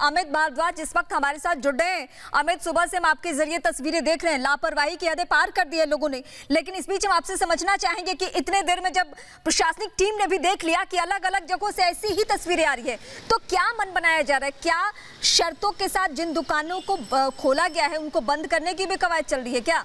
अमित भारद्वाज इस वक्त हमारे साथ जुड़ रहे हैं। अमित, सुबह से हम आपके जरिए तस्वीरें देख रहे हैं, लापरवाही की हदें पार कर दी है लोगों ने, लेकिन इस बीच हम आपसे समझना चाहेंगे कि इतने देर में जब प्रशासनिक टीम ने भी देख लिया कि अलग अलग जगहों से ऐसी ही तस्वीरें आ रही है, तो क्या मन बनाया जा रहा है? क्या शर्तों के साथ जिन दुकानों को खोला गया है उनको बंद करने की भी कवायद चल रही है क्या?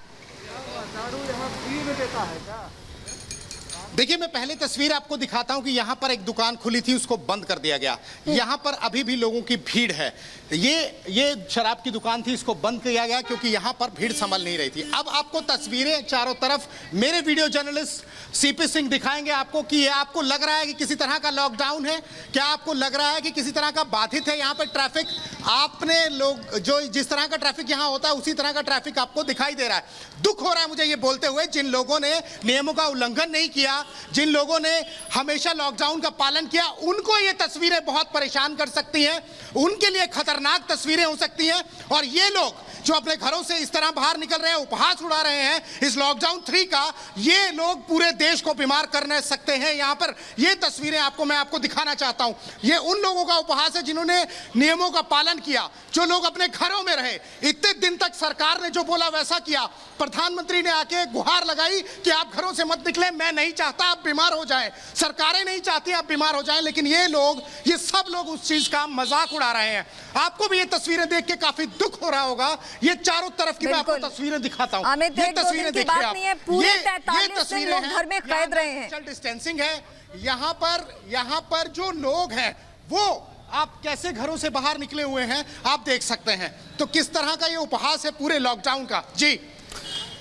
देखिए, मैं पहले तस्वीर आपको दिखाता हूं कि यहां पर एक दुकान खुली थी, उसको बंद कर दिया गया। यहां पर अभी भी लोगों की भीड़ है। ये शराब की दुकान थी, इसको बंद किया गया क्योंकि यहां पर भीड़ संभल नहीं रही थी। अब आपको तस्वीरें चारों तरफ मेरे वीडियो जर्नलिस्ट सीपी सिंह दिखाएंगे आपको कि ये आपको लग रहा है कि किसी तरह का लॉकडाउन है, क्या आपको लग रहा है कि किसी तरह का बाधित है यहाँ पर ट्रैफिक? आपने लोग जो जिस तरह का ट्रैफिक यहाँ होता है उसी तरह का ट्रैफिक आपको दिखाई दे रहा है। दुख हो रहा है मुझे ये बोलते हुए, जिन लोगों ने नियमों का उल्लंघन नहीं किया, जिन लोगों ने हमेशा लॉकडाउन का पालन किया, उनको ये तस्वीरें बहुत परेशान कर सकती हैं, उनके लिए खतरनाक तस्वीरें हो सकती हैं। और ये लोग जो अपने घरों से इस तरह बाहर निकल रहे हैं, उपहास उड़ा रहे हैं इस लॉकडाउन 3 का, ये लोग पूरे देश को बीमार करने सकते हैं। यहां पर ये तस्वीरें मैं आपको दिखाना चाहता हूं। ये उन लोगों का उपहास है जिन्होंने नियमों का पालन किया, जो लोग अपने घरों में रहे। इतने दिन तक सरकार ने जो बोला वैसा किया। प्रधानमंत्री ने आके गुहार लगाई कि आप घरों से मत निकले, मैं नहीं चाहता आप बीमार हो जाएं, सरकारें नहीं चाहती आप बीमार हो जाएं, लेकिन ये सब लोग उस चीज का मजाक उड़ा रहे हैं। आपको भी ये तस्वीरें देख के काफी दुख हो रहा होगा। ये चारों तरफ की मैं आपको तस्वीरें दिखाता हूं। ये तस्वीरें देखिए आप, ये तस्वीरें हैं, घर में कैद रहे हैं, सोशल डिस्टेंसिंग है। यहाँ पर जो लोग हैं वो आप कैसे घरों से बाहर निकले हुए हैं आप देख सकते हैं। तो किस तरह का ये उपहास है पूरे लॉकडाउन का। जी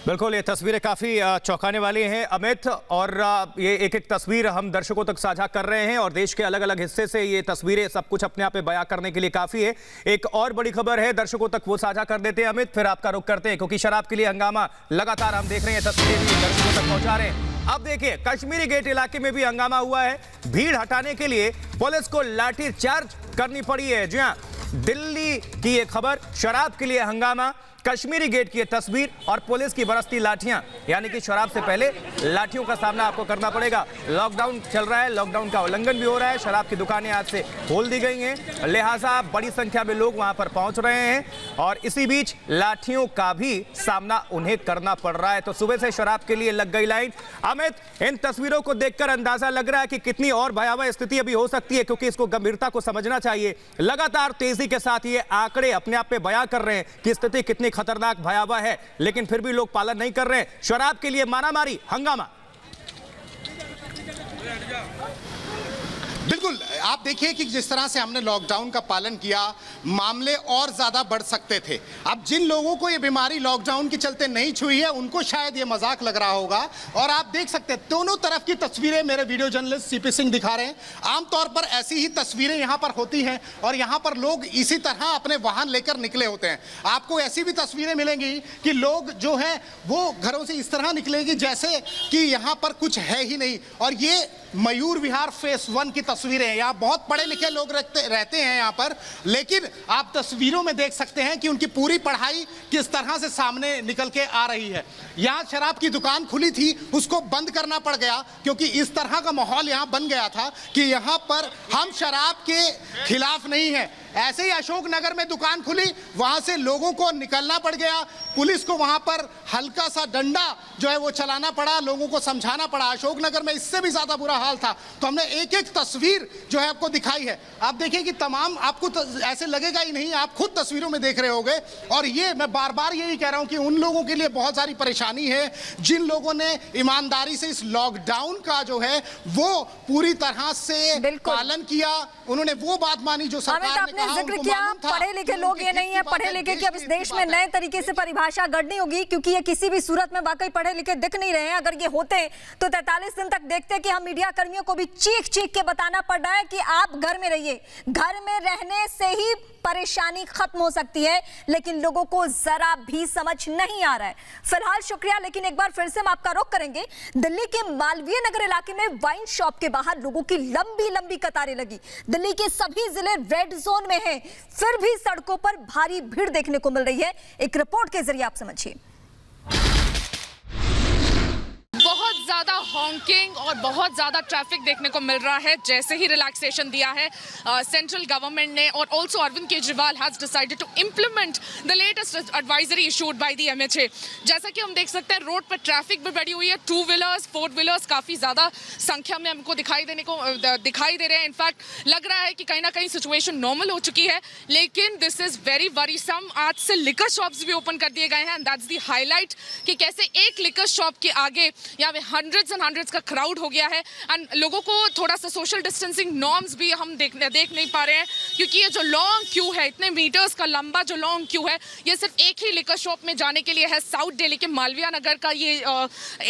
बिल्कुल, ये तस्वीरें काफ़ी चौंकाने वाली हैं अमित, और ये एक एक तस्वीर हम दर्शकों तक साझा कर रहे हैं और देश के अलग अलग हिस्से से ये तस्वीरें सब कुछ अपने आप में बयां करने के लिए काफ़ी है। एक और बड़ी खबर है, दर्शकों तक वो साझा कर देते हैं अमित, फिर आपका रुख करते हैं, क्योंकि शराब के लिए हंगामा लगातार हम देख रहे हैं, तस्वीरें भी दर्शकों तक पहुंचा रहे हैं। अब देखिए, कश्मीरी गेट इलाके में भी हंगामा हुआ है। भीड़ हटाने के लिए पुलिस को लाठीचार्ज करनी पड़ी है। जी हाँ, दिल्ली की ये खबर, शराब के लिए हंगामा, कश्मीरी गेट की तस्वीर और पुलिस की बरसती लाठियां, यानी कि शराब से पहले लाठियों का सामना आपको करना पड़ेगा। लॉकडाउन चल रहा है, लॉकडाउन का उल्लंघन भी हो रहा है, शराब की दुकानें आज से खोल दी गई हैं, लिहाजा बड़ी संख्या में लोग वहां पर पहुंच रहे हैं और इसी बीच लाठियों का भी सामना उन्हें करना पड़ रहा है। तो सुबह से शराब के लिए लग गई लाइन। अमित, इन तस्वीरों को देखकर अंदाजा लग रहा है कि कितनी और भयावह स्थिति अभी हो सकती है, क्योंकि इसको गंभीरता को समझना चाहिए। लगातार तेजी के साथ ये आंकड़े अपने आप में बयां कर रहे हैं कि स्थिति कितनी खतरनाक भयावह है, लेकिन फिर भी लोग पालन नहीं कर रहे हैं। शराब के लिए मारामारी, हंगामा। बिल्कुल, आप देखिए कि जिस तरह से हमने लॉकडाउन का पालन किया, मामले और ज्यादा बढ़ सकते थे। अब जिन लोगों को ये बीमारी लॉकडाउन के चलते नहीं छुई है, उनको शायद ये मजाक लग रहा होगा। और आप देख सकते हैं दोनों तरफ की तस्वीरें मेरे वीडियो जर्नलिस्ट सीपी सिंह दिखा रहे हैं। आमतौर पर ऐसी ही तस्वीरें यहाँ पर होती हैं और यहाँ पर लोग इसी तरह अपने वाहन लेकर निकले होते हैं। आपको ऐसी भी तस्वीरें मिलेंगी कि लोग जो है वो घरों से इस तरह निकलेगी जैसे कि यहाँ पर कुछ है ही नहीं। और ये मयूर विहार फेस 1 की तस्वीरें हैं। यहाँ बहुत पढ़े लिखे लोग रहते हैं यहाँ पर, लेकिन आप तस्वीरों में देख सकते हैं कि उनकी पूरी पढ़ाई किस तरह से सामने निकल के आ रही है। यहाँ शराब की दुकान खुली थी, उसको बंद करना पड़ गया क्योंकि इस तरह का माहौल यहाँ बन गया था कि यहाँ पर हम शराब के खिलाफ नहीं है। ऐसे ही अशोकनगर में दुकान खुली, वहां से लोगों को निकलना पड़ गया, पुलिस को वहां पर हल्का सा डंडा जो है वो चलाना पड़ा, लोगों को समझाना पड़ा। अशोकनगर में इससे भी ज्यादा बुरा हाल था। तो हमने एक एक तस्वीर जो है आपको दिखाई है। आप देखिए कि तमाम आपको ऐसे लगेगा ही नहीं, आप खुद तस्वीरों में देख रहे होंगे। और ये मैं बार बार यही कह रहा हूं कि उन लोगों के लिए बहुत सारी परेशानी है जिन लोगों ने ईमानदारी से इस लॉकडाउन का जो है वो पूरी तरह से पालन किया, उन्होंने वो बात मानी जो सरकार ने जिक्र किया। पढ़े लिखे लोग ये नहीं है पढ़े लिखे कि अब इस देश में नए तरीके से परिभाषा गढ़नी होगी, क्योंकि ये किसी भी सूरत में वाकई पढ़े लिखे दिख नहीं रहे हैं। अगर ये होते तो 43 दिन तक देखते कि हम मीडिया कर्मियों को भी चीख चीख के बताना पड़ रहा है कि आप घर में रहिए, घर में रहने से ही परेशानी खत्म हो सकती है, लेकिन लोगों को जरा भी समझ नहीं आ रहा है। फिलहाल शुक्रिया, लेकिन एक बार फिर से हम आपका रुख करेंगे। दिल्ली के मालवीय नगर इलाके में वाइन शॉप के बाहर लोगों की लंबी लंबी कतारें लगी। दिल्ली के सभी जिले रेड जोन में हैं, फिर भी सड़कों पर भारी भीड़ देखने को मिल रही है। एक रिपोर्ट के जरिए आप समझिए। बहुत ज़्यादा हॉन्किंग और बहुत ज़्यादा ट्रैफिक देखने को मिल रहा है जैसे ही रिलैक्सेशन दिया है सेंट्रल गवर्नमेंट ने, और also Arvind Kejriwal has decided to implement the latest advisory issued by the MHA। जैसा कि हम देख सकते हैं रोड पर ट्रैफिक भी बढ़ी हुई है, 2 व्हीलर्स 4 व्हीलर्स काफ़ी ज़्यादा संख्या में हमको दिखाई दे रहे हैं। इनफैक्ट लग रहा है कि कहीं ना कहीं सिचुएशन नॉर्मल हो चुकी है, लेकिन दिस इज़ वेरी वरीसम। आज से लिकर शॉप्स भी ओपन कर दिए गए हैं एंड दैट्स द हाईलाइट कि कैसे एक लिकर शॉप के आगे यहाँ पे हंड्रेड्स एंड हंड्रेड्स का क्राउड हो गया है एंड लोगों को थोड़ा सा सोशल डिस्टेंसिंग नॉर्म्स भी हम देख नहीं पा रहे हैं, क्योंकि ये जो लॉन्ग क्यू है, इतने मीटर्स का लंबा जो लॉन्ग क्यू है, ये सिर्फ एक ही लिकर शॉप में जाने के लिए है। साउथ दिल्ली के मालवीय नगर का ये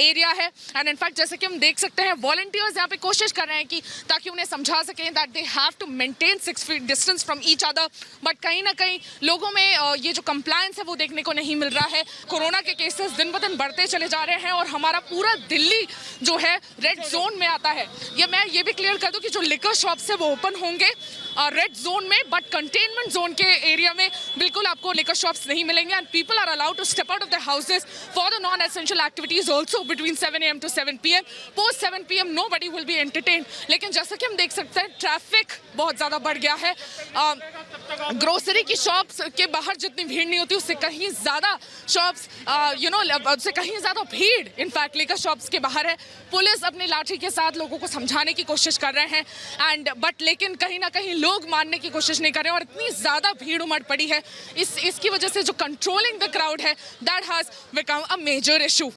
एरिया है एंड इनफैक्ट जैसे कि हम देख सकते हैं वॉलंटियर्स यहाँ पे कोशिश कर रहे हैं कि ताकि उन्हें समझा सकें that they have to maintain 6 feet distance from each other, but कहीं ना कहीं लोगों में ये जो कंप्लायंस है वो देखने को नहीं मिल रहा है। कोरोना के केसेस दिन ब दिन बढ़ते चले जा रहे हैं और हमारा पूरा दिल्ली जो है रेड जोन में आता है। मैं ये भी क्लियर कर दूं कि जो लिकर शॉप्स है वो ओपन होंगे रेड जोन में, बट कंटेनमेंट जोन के एरिया में बिल्कुल आपको लिकर शॉप्स नहीं मिलेंगे and people are allowed to step out of the houses for the non essential activities also between 7 AM to 7 PM। Post 7 PM nobody will be entertained. लेकिन जैसा कि हम देख सकते हैं ट्रैफिक बहुत ज़्यादा बढ़ गया है। ग्रोसरी की शॉप्स के बाहर जितनी भीड़ नहीं होती उससे कहीं ज़्यादा शॉप्स उससे कहीं ज़्यादा भीड़ इनफैक्ट लिकर शॉप्स के बाहर है। पुलिस अपनी लाठी के साथ लोगों को समझाने की कोशिश कर रहे हैं बट लेकिन कहीं ना कहीं लोग मानने की कोशिश नहीं कर रहे हैं और इतनी ज़्यादा भीड़ उमड़ पड़ी है इसकी वजह से जो कंट्रोलिंग द क्राउड है that has become a major issue.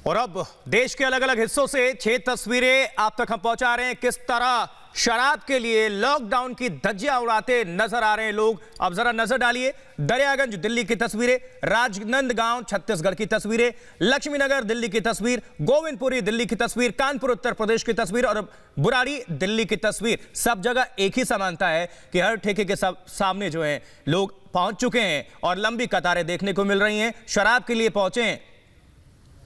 और अब देश के अलग अलग हिस्सों से 6 तस्वीरें आप तक हम पहुंचा रहे हैं, किस तरह शराब के लिए लॉकडाउन की धज्जियां उड़ाते नजर आ रहे हैं लोग। अब जरा नजर डालिए, दरियागंज दिल्ली की तस्वीरें, राजनांदगांव छत्तीसगढ़ की तस्वीरें, लक्ष्मीनगर दिल्ली की तस्वीर, गोविंदपुरी दिल्ली की तस्वीर, कानपुर उत्तर प्रदेश की तस्वीर और बुराड़ी दिल्ली की तस्वीर। सब जगह एक ही समानता है कि हर ठेके के सामने जो है लोग पहुंच चुके हैं और लंबी कतारें देखने को मिल रही हैं। शराब के लिए पहुंचे हैं